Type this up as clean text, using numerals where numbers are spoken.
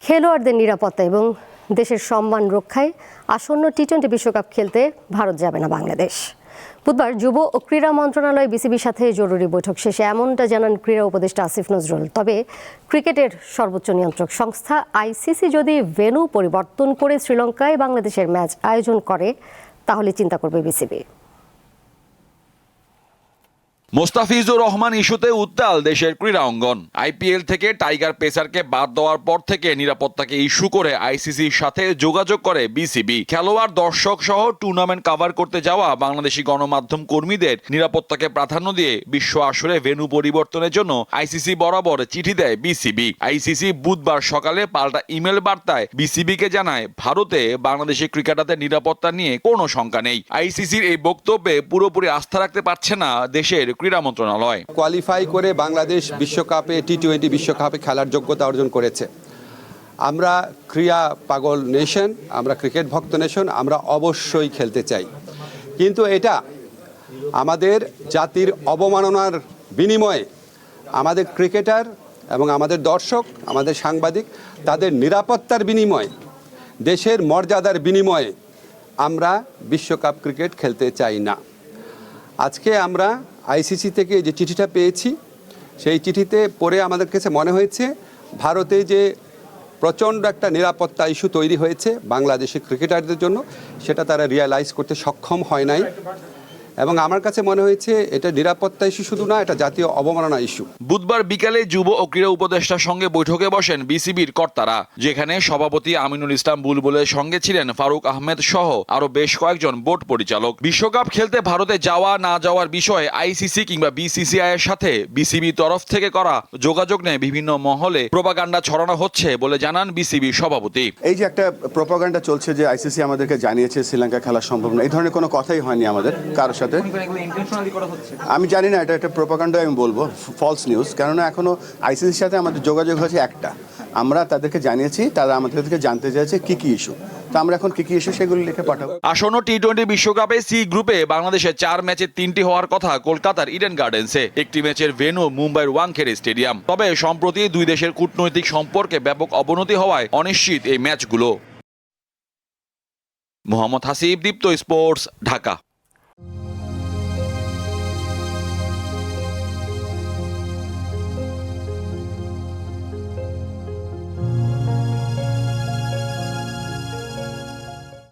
খেলোয়াড়দের নিরাপত্তা এবং দেশের সম্মান রক্ষায় আসন্ন টি-20 বিশ্বকাপ খেলতে ভারত যাবে না বাংলাদেশ। বুধবার যুব ও ক্রীড়া মন্ত্রণালয় বিসিবির সাথে জরুরি বৈঠক শেষে এমনটা জানান ক্রীড়া উপদেষ্টা আসিফ নজরুল। তবে ক্রিকেটের সর্বোচ্চ নিয়ন্ত্রক সংস্থা আইসিসি যদি ভেন্যু পরিবর্তন করে শ্রীলঙ্কায় বাংলাদেশের ম্যাচ আয়োজন করে তাহলে চিন্তা করবে বিসিবি। মোস্তাফিজুর রহমান ইস্যুতে উত্তাল দেশের ক্রীড়া অঙ্গন। আইপিএল থেকে টাইগার পেসারকে বাদ দেওয়ার পর থেকে নিরাপত্তাকে ইস্যু করে আইসিসির সাথে যোগাযোগ করে বিসিবি। খেলোয়াড়, দর্শক সহ টুর্নামেন্ট কভার করতে যাওয়া বাংলাদেশি গণমাধ্যম কর্মীদের নিরাপত্তাকে প্রাধান্য দিয়ে বিশ্ব আসরে ভেন্যু পরিবর্তনের জন্য আইসিসি বরাবর চিঠি দেয় বিসিবি। আইসিসি বুধবার সকালে পাল্টা ইমেল বার্তায় বিসিবিকে জানায় ভারতে বাংলাদেশি ক্রিকেটারদের নিরাপত্তা নিয়ে কোনো শঙ্কা নেই। আইসিসির এই বক্তব্যে পুরোপুরি আস্থা রাখতে পারছে না দেশের ক্রীড়া মন্ত্রণালয়। কোয়ালিফাই করে বাংলাদেশ বিশ্বকাপে টি-20 বিশ্বকাপে খেলার যোগ্যতা অর্জন করেছে। আমরা ক্রীড়া পাগল নেশন, আমরা ক্রিকেট ভক্ত নেশন, আমরা অবশ্যই খেলতে চাই, কিন্তু এটা আমাদের জাতির অবমাননার বিনিময়ে আমাদের ক্রিকেটার এবং আমাদের দর্শক, আমাদের সাংবাদিক, তাদের নিরাপত্তার বিনিময়ে, দেশের মর্যাদার বিনিময়ে আমরা বিশ্বকাপ ক্রিকেট খেলতে চাই না। আজকে আমরা আইসিসি থেকে যে চিঠিটা পেয়েছি, সেই চিঠিতে পড়ে আমাদের কাছে মনে হয়েছে ভারতে যে প্রচণ্ড একটা নিরাপত্তা ইস্যু তৈরি হয়েছে বাংলাদেশের ক্রিকেটারদের জন্য, সেটা তারা রিয়ালাইজ করতে সক্ষম হয় নাই। এবং আমার কাছে মনে হয়েছে এটা নিরাপত্তা ইস্যু শুধু না, এটা জাতীয় অবমাননা ইস্যু। বুধবার বিকালে যুব ও ক্রীড়া উপদেষ্টার সঙ্গে বৈঠকে বসেন বিসিবির কর্তারা, যেখানে সভাপতি আমিনুল ইসলাম বুলবুলের সঙ্গে ছিলেন ফারুক আহমেদ সহ আরো বেশ কয়েকজন বোর্ড পরিচালক। বিশ্বকাপ খেলতে ভারতে যাওয়া না যাওয়ার বিষয়ে আইসিসি কিংবা বিসিসিআই এর সাথে বিসিবি তরফ থেকে করা যোগাযোগ নিয়ে বিভিন্ন মহলে প্রোপাগান্ডা ছড়ানো হচ্ছে বলে জানান বিসিবি সভাপতি। এই যে একটা প্রোপাগান্ডা চলছে যে আইসিসি আমাদেরকে জানিয়েছে শ্রীলঙ্কা খেলা সম্ভব না, এই ধরনের কোনো কথাই হয়নি আমাদের কারোর সাথে। আমি জানি না, এটা একটা প্রোপাগান্ডা আমি বলবো, ফলস নিউজ। কেননা এখনো আইসিসির সাথে আমাদের যোগাযোগ হয়েছে একটা, আমরা তাদেরকে জানিয়েছি, তারা আমাদেরকে জানতে চাইছে কি কি ইস্যু, তো আমরা এখন কি কি ইস্যু সেগুলো লিখে পাঠাবো। আসন্ন টি-20 বিশ্বকাপে সি গ্রুপে বাংলাদেশের 4 ম্যাচে 3টি হওয়ার কথা কলকাতার ইডেন গার্ডেন্সে। একটি ম্যাচের ভেন্যু মুম্বাইয়ের ওয়াংখেড়ে স্টেডিয়াম। তবে সম্প্রতি দুই দেশের কূটনৈতিক সম্পর্কে ব্যাপক অবনতি হওয়ায় অনিশ্চিত এই ম্যাচগুলো। মোহাম্মদ হাসিব, দীপ্ত স্পোর্টস, ঢাকা।